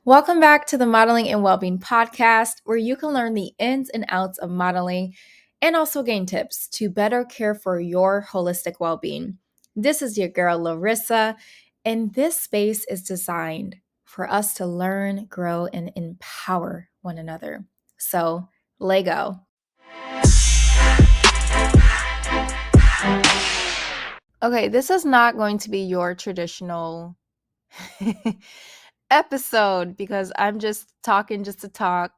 Welcome back to the Modeling and Wellbeing podcast, where you can learn the ins and outs of modeling and also gain tips to better care for your holistic well-being. This is your girl, Larissa, and this space is designed for us to learn, grow, and empower one another. So, Lego. Okay, this is not going to be your traditional episode because I'm just talking just to talk,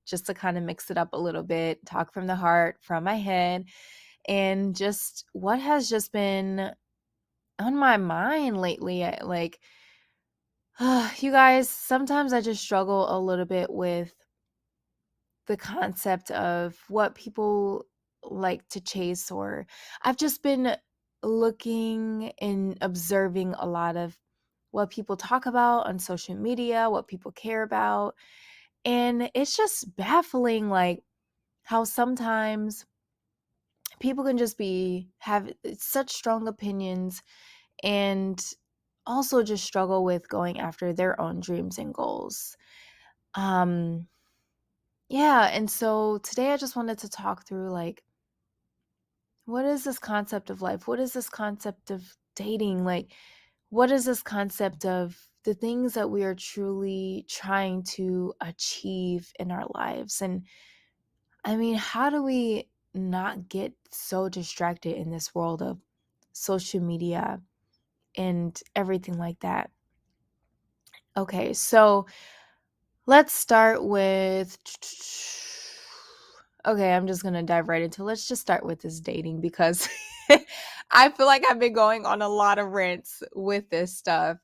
just to kind of mix it up a little bit, talk from the heart, from my head, and just what has just been on my mind lately. Like, you guys, sometimes I just struggle a little bit with the concept of what people like to chase, or I've just been looking and observing a lot of what people talk about on social media, what people care about. And it's just baffling, like how sometimes people can just have such strong opinions and also just struggle with going after their own dreams and goals. Um, yeah, and so today I just wanted to talk through, like, what is this concept of life? What is this concept of dating? Like, what is this concept of the things that we are truly trying to achieve in our lives? And I mean, how do we not get so distracted in this world of social media and everything like that? Okay, so let's start with. Okay, I'm just going to dive right into. Let's just start with this dating because I feel like I've been going on a lot of rants with this stuff,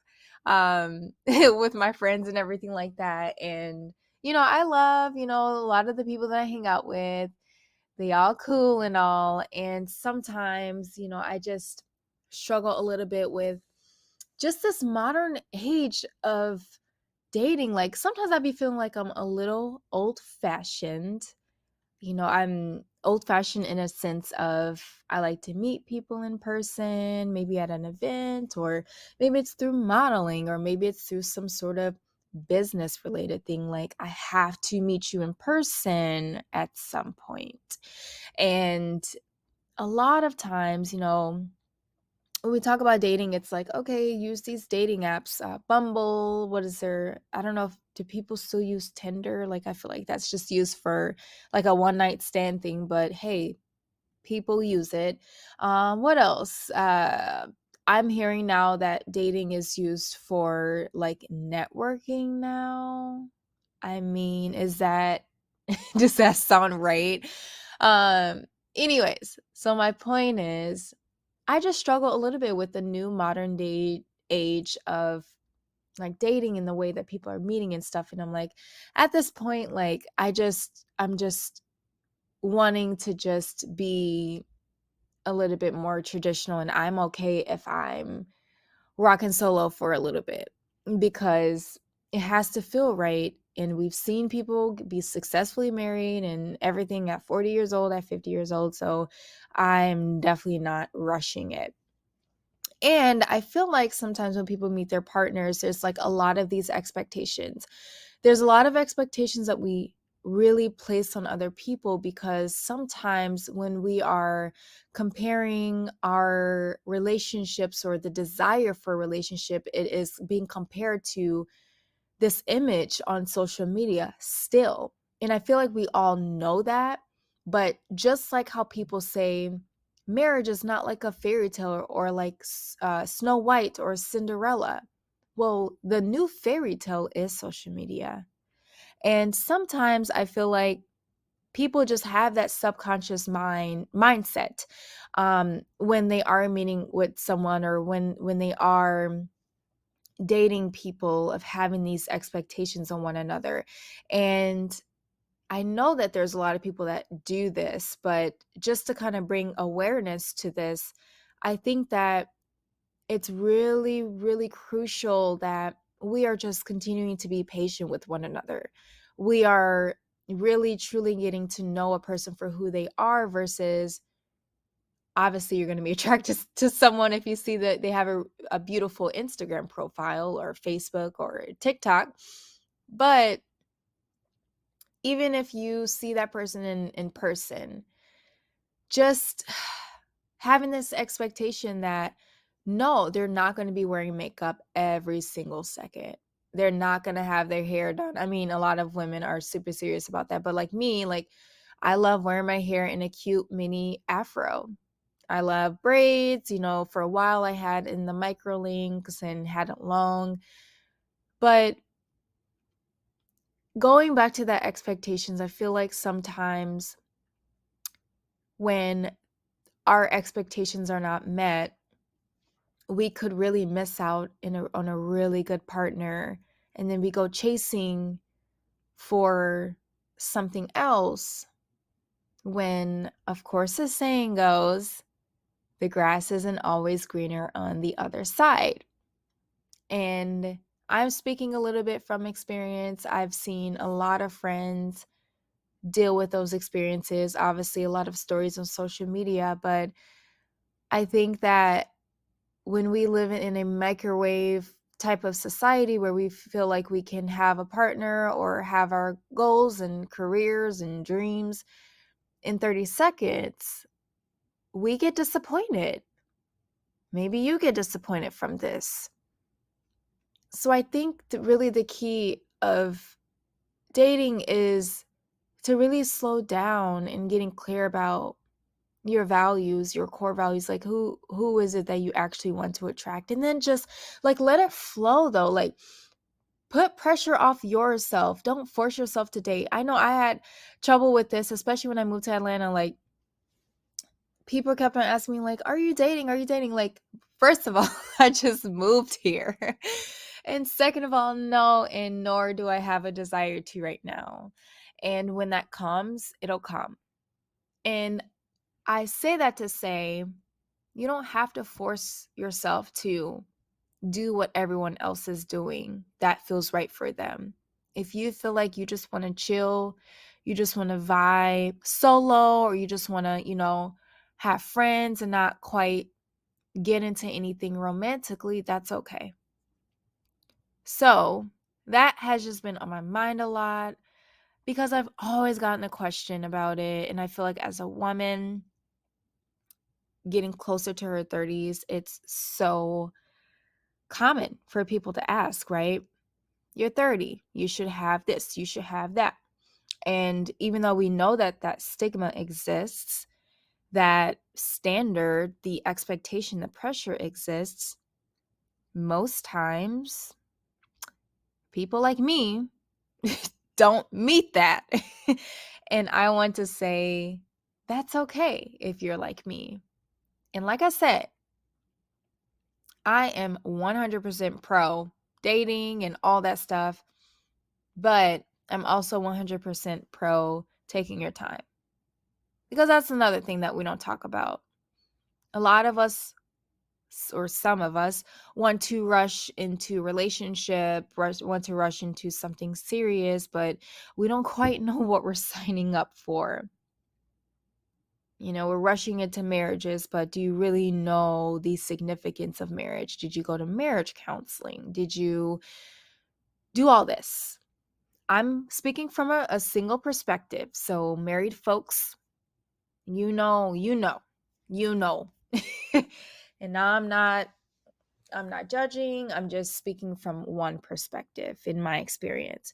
with my friends and everything like that. And, I love, a lot of the people that I hang out with. They all cool and all. And sometimes, I just struggle a little bit with just this modern age of dating. Like, sometimes I be feeling like I'm a little old fashioned. I'm old fashioned in a sense of I like to meet people in person, maybe at an event, or maybe it's through modeling, or maybe it's through some sort of business related thing. Like, I have to meet you in person at some point. And a lot of times, when we talk about dating, it's like, okay, use these dating apps, Bumble. What is there? I don't know if do people still use Tinder? Like, I feel like that's just used for like a one night stand thing. But hey, people use it. What else? I'm hearing now that dating is used for like networking now. I mean, is that does that sound right? Um, Anyways, so my point is I just struggle a little bit with the new modern day age of like dating and the way that people are meeting and stuff. And I'm like, at this point, like, I'm just wanting to just be a little bit more traditional. And I'm okay if I'm rocking solo for a little bit because it has to feel right. And we've seen people be successfully married and everything at 40 years old, at 50 years old. So I'm definitely not rushing it. And I feel like sometimes when people meet their partners, there's like a lot of these expectations. There's a lot of expectations that we really place on other people because sometimes when we are comparing our relationships or the desire for a relationship, it is being compared to this image on social media still. And I feel like we all know that. But just like how people say marriage is not like a fairy tale or like Snow White or Cinderella. Well, the new fairy tale is social media. And sometimes I feel like people just have that subconscious mindset when they are meeting with someone or when they are dating people, of having these expectations on one another. And I know that there's a lot of people that do this, but just to kind of bring awareness to this, I think that it's really, really crucial that we are just continuing to be patient with one another. We are really, truly getting to know a person for who they are versus obviously you're going to be attracted to someone if you see that they have a beautiful Instagram profile or Facebook or TikTok. But even if you see that person in person, just having this expectation that no, they're not going to be wearing makeup every single second. They're not going to have their hair done. I mean, a lot of women are super serious about that, but like me, like I love wearing my hair in a cute mini afro. I love braids. For a while I had in the micro links and had it long. But going back to that expectations, I feel like sometimes when our expectations are not met, we could really miss out on a really good partner. And then we go chasing for something else when, of course, the saying goes, the grass isn't always greener on the other side. And I'm speaking a little bit from experience. I've seen a lot of friends deal with those experiences. Obviously, a lot of stories on social media, but I think that when we live in a microwave type of society where we feel like we can have a partner or have our goals and careers and dreams in 30 seconds, we get disappointed. Maybe you get disappointed from this. So I think that really the key of dating is to really slow down and getting clear about your values, your core values, like who is it that you actually want to attract, and then just like let it flow though. Like put pressure off yourself. Don't force yourself to date. I know I had trouble with this, especially when I moved to Atlanta. Like people kept on asking me like, are you dating, like first of all, I just moved here. And second of all, no, and nor do I have a desire to right now. And when that comes, it'll come. And I say that to say you don't have to force yourself to do what everyone else is doing that feels right for them. If you feel like you just want to chill, you just want to vibe solo, or you just want to, have friends and not quite get into anything romantically, that's okay. So that has just been on my mind a lot because I've always gotten a question about it. And I feel like as a woman getting closer to her 30s, it's so common for people to ask, right? You're 30, you should have this, you should have that. And even though we know that that stigma exists, that standard, the expectation, the pressure exists, most times people like me don't meet that. And I want to say that's okay if you're like me. And like I said, I am 100% pro dating and all that stuff, but I'm also 100% pro taking your time. Because that's another thing that we don't talk about. A lot of us, or some of us, want to rush into relationship, want to rush into something serious, but we don't quite know what we're signing up for. We're rushing into marriages, but do you really know the significance of marriage? Did you go to marriage counseling? Did you do all this? I'm speaking from a single perspective. So married folks, you know, you know, you know. And now I'm not judging. I'm just speaking from one perspective in my experience.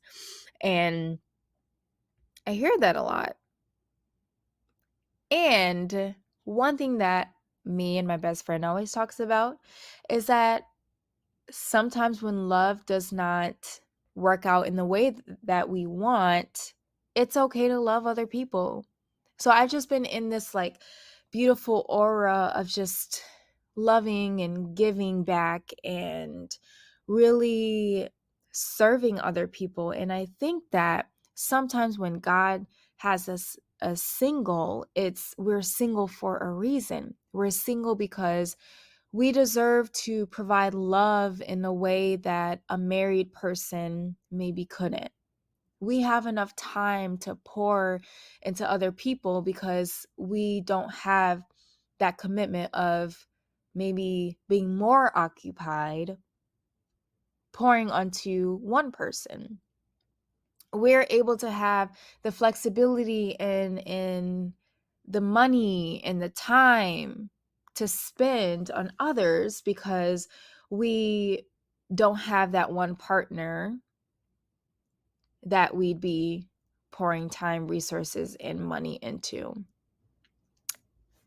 And I hear that a lot. And one thing that me and my best friend always talks about is that sometimes when love does not work out in the way that we want, it's okay to love other people. So I've just been in this like beautiful aura of just loving and giving back and really serving other people. And I think that sometimes when God has us a single, we're single for a reason. We're single because we deserve to provide love in a way that a married person maybe couldn't. We have enough time to pour into other people because we don't have that commitment of maybe being more occupied pouring onto one person. we're able to have the flexibility and the money and the time to spend on others because we don't have that one partner that we'd be pouring time, resources, and money into.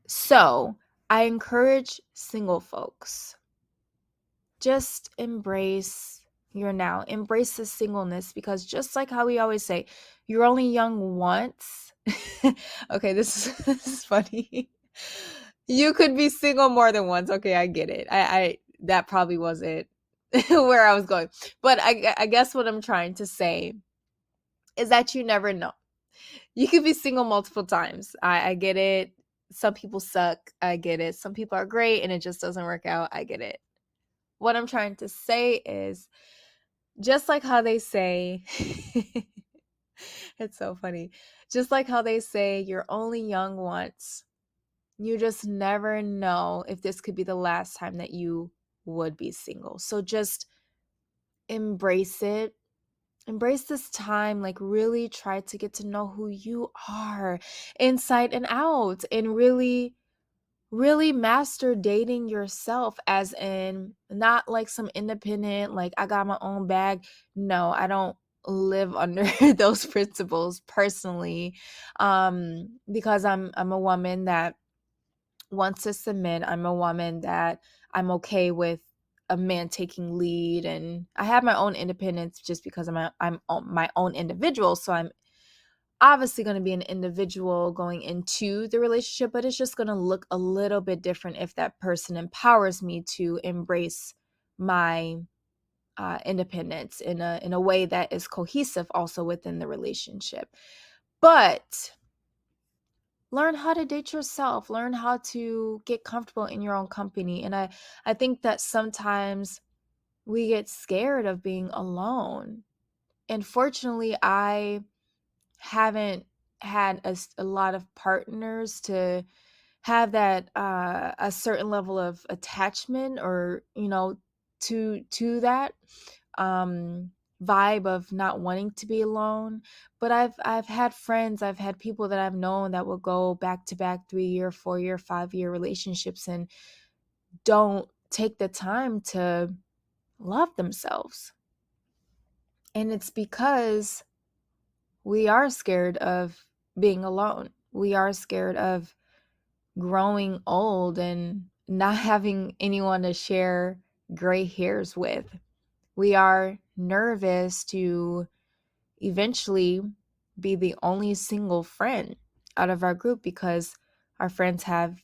So I encourage single folks, just embrace your now, embrace the singleness, because just like how we always say, you're only young once. Okay, this is funny. You could be single more than once. Okay, I get it. I that probably wasn't where I was going. But I guess what I'm trying to say is that you never know. You could be single multiple times. I get it. Some people suck. I get it. Some people are great and it just doesn't work out. I get it. What I'm trying to say is, just like how they say, it's so funny. Just like how they say you're only young once, you just never know if this could be the last time that you would be single. So just embrace it. Embrace this time, like really try to get to know who you are inside and out, and really master dating yourself, as in not like some independent, like I got my own bag. No, I don't live under those principles personally, because I'm a woman that wants to submit. I'm a woman that I'm okay with a man taking lead, and I have my own independence just because I'm my own individual. So I'm obviously going to be an individual going into the relationship, but it's just going to look a little bit different if that person empowers me to embrace my independence in a way that is cohesive also within the relationship. But learn how to date yourself, learn how to get comfortable in your own company. And I think that sometimes we get scared of being alone. And fortunately, I haven't had a lot of partners to have that a certain level of attachment, or to that um vibe of not wanting to be alone. But I've had friends, I've had people that I've known that will go back to back 3-year, 4-year, 5-year relationships and don't take the time to love themselves. And it's because we are scared of being alone. We are scared of growing old and not having anyone to share gray hairs with. We are nervous to eventually be the only single friend out of our group because our friends have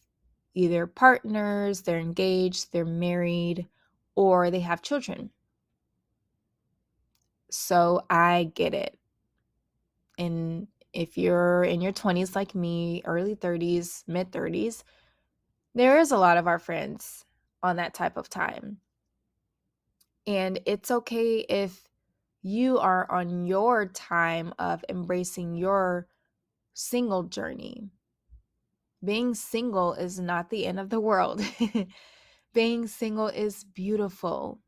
either partners, they're engaged, they're married, or they have children. So I get it. And if you're in your 20s like me, early 30s, mid 30s, there is a lot of our friends on that type of time. And it's okay if you are on your time of embracing your single journey. Being single is not the end of the world. Being single is beautiful.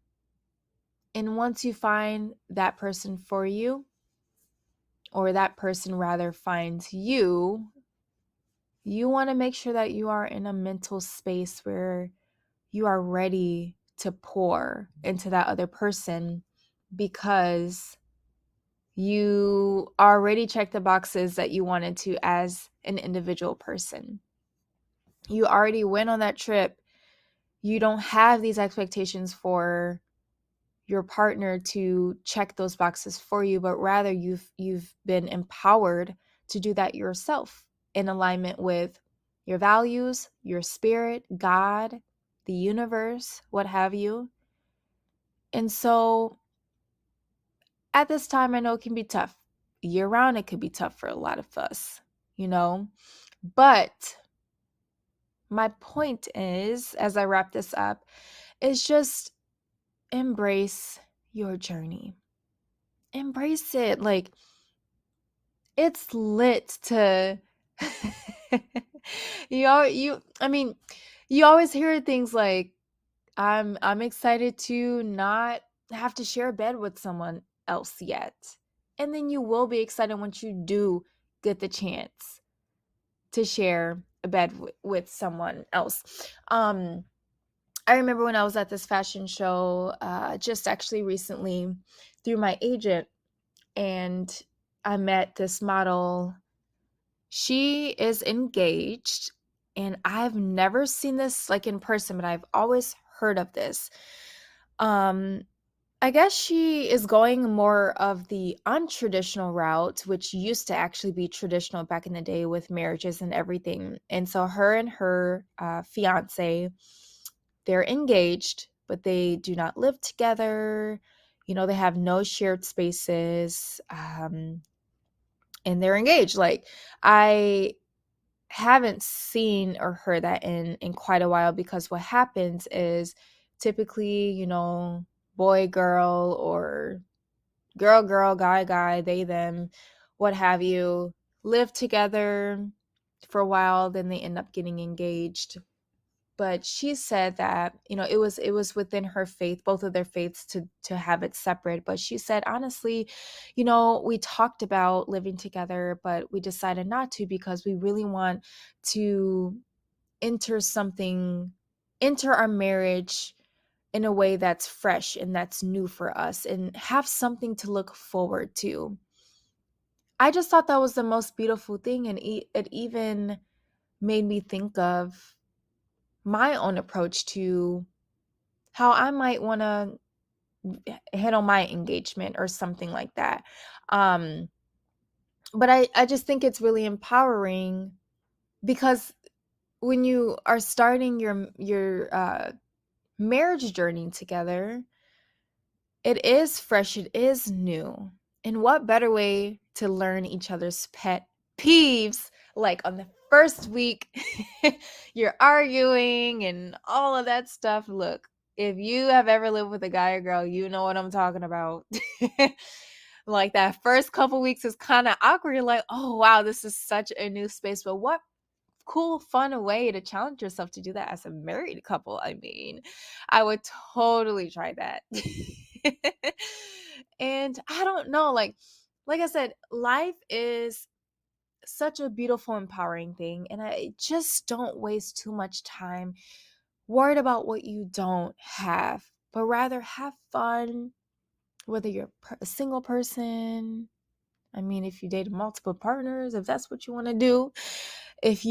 And once you find that person for you, or that person rather finds you, you want to make sure that you are in a mental space where you are ready to pour into that other person, because you already checked the boxes that you wanted to as an individual person. You already went on that trip. You don't have these expectations for your partner to check those boxes for you, but rather you've been empowered to do that yourself in alignment with your values, your spirit, God, the universe, what have you. And so at this time, I know it can be tough. Year round, it could be tough for a lot of us, you know? But my point is, as I wrap this up, is just embrace your journey. Embrace it. Like, it's lit to I mean, you always hear things like, I'm excited to not have to share a bed with someone else yet. And then you will be excited once you do get the chance to share a bed with someone else. I remember when I was at this fashion show, just actually recently through my agent, and I met this model. She is engaged, and I've never seen this like in person, but I've always heard of this. Um, I guess she is going more of the untraditional route, which used to actually be traditional back in the day with marriages and everything. And so her and her fiance, they're engaged, but they do not live together. You know, they have no shared spaces, and they're engaged. Like, I haven't seen or heard that in quite a while, because what happens is typically, you know, boy girl or girl girl, guy guy, they them, what have you, live together for a while, then they end up getting engaged. But she said that, you know, it was within her faith, both of their faiths, to have it separate. But she said, honestly, you know, we talked about living together, but we decided not to, because we really want to enter something enter our marriage in a way that's fresh and that's new for us, and have something to look forward to. I just thought that was the most beautiful thing, and it even made me think of my own approach to how I might want to handle my engagement or something like that. Um, but I just think it's really empowering, because when you are starting your marriage journey together, it is fresh, it is new. And what better way to learn each other's pet peeves? Like on the first week, you're arguing and all of that stuff. Look, if you have ever lived with a guy or girl, you know what I'm talking about. Like that first couple weeks is kind of awkward. You're like, oh, wow, this is such a new space. But what cool, fun way to challenge yourself to do that as a married couple. I mean, I would totally try that. And I don't know, like I said, life is such a beautiful, empowering thing. And I just don't waste too much time worried about what you don't have, but rather have fun, whether you're a single person. I mean, if you date multiple partners, if that's what you want to do, if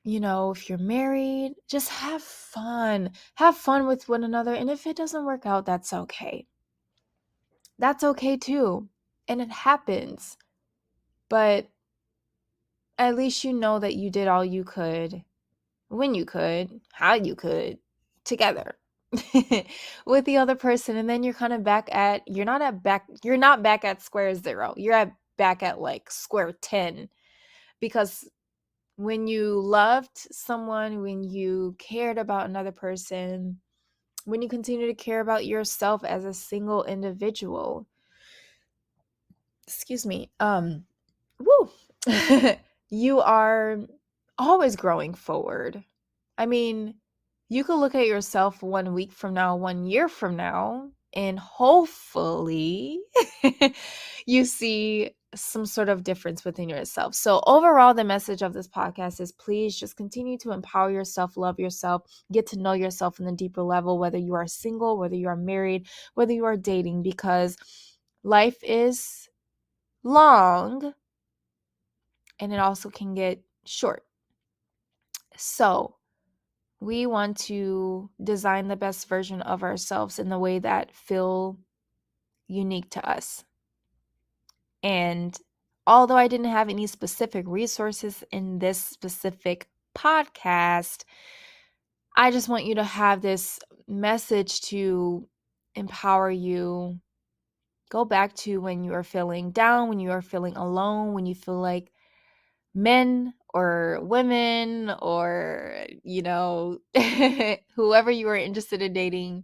if you're married, just have fun. Have fun with one another. And if it doesn't work out, that's okay. That's okay too. And it happens. But at least you know that you did all you could, when you could, how you could, together with the other person. And then you're kind of you're not back at square zero. Back at like square 10, because when you loved someone, when you cared about another person, when you continue to care about yourself as a single individual, excuse me, woo, you are always growing forward. I mean, you could look at yourself 1 week from now, 1 year from now, and hopefully you see some sort of difference within yourself. So, overall, the message of this podcast is please just continue to empower yourself, love yourself, get to know yourself on a deeper level, whether you are single, whether you are married, whether you are dating, because life is long and it also can get short. So, we want to design the best version of ourselves in the way that feel unique to us. And although I didn't have any specific resources in this specific podcast, I just want you to have this message to empower you. Go back to when you are feeling down, when you are feeling alone, when you feel like men or women or, whoever you are interested in dating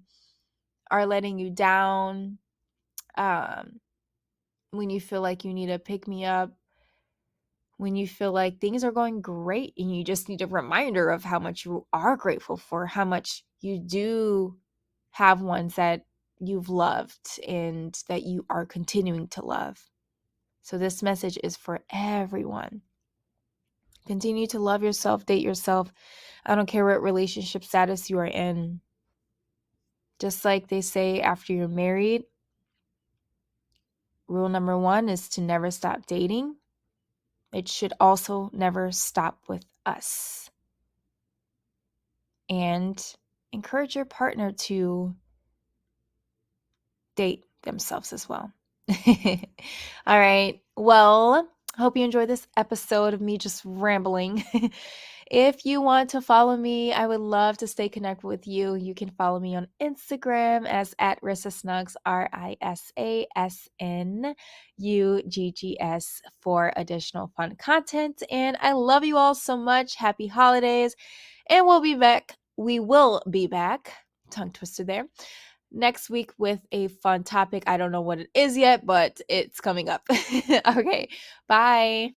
are letting you down, um, when you feel like you need a pick me up, when you feel like things are going great and you just need a reminder of how much you are grateful for, how much you do have ones that, you've loved and that you are continuing to love. So this message is for everyone. Continue to love yourself, date yourself. I don't care what relationship status you are in. Just like they say after you're married, rule number 1 is to never stop dating. It should also never stop with us. And encourage your partner to date themselves as well. All right. Well, hope you enjoyed this episode of me just rambling. If you want to follow me, I would love to stay connected with you. You can follow me on Instagram as at Rissa Snugs, RISASNUGGS, for additional fun content. And I love you all so much. Happy holidays. And we'll be back. We will be back. Tongue twister there. Next week with a fun topic. I don't know what it is yet, but it's coming up. Okay. Bye.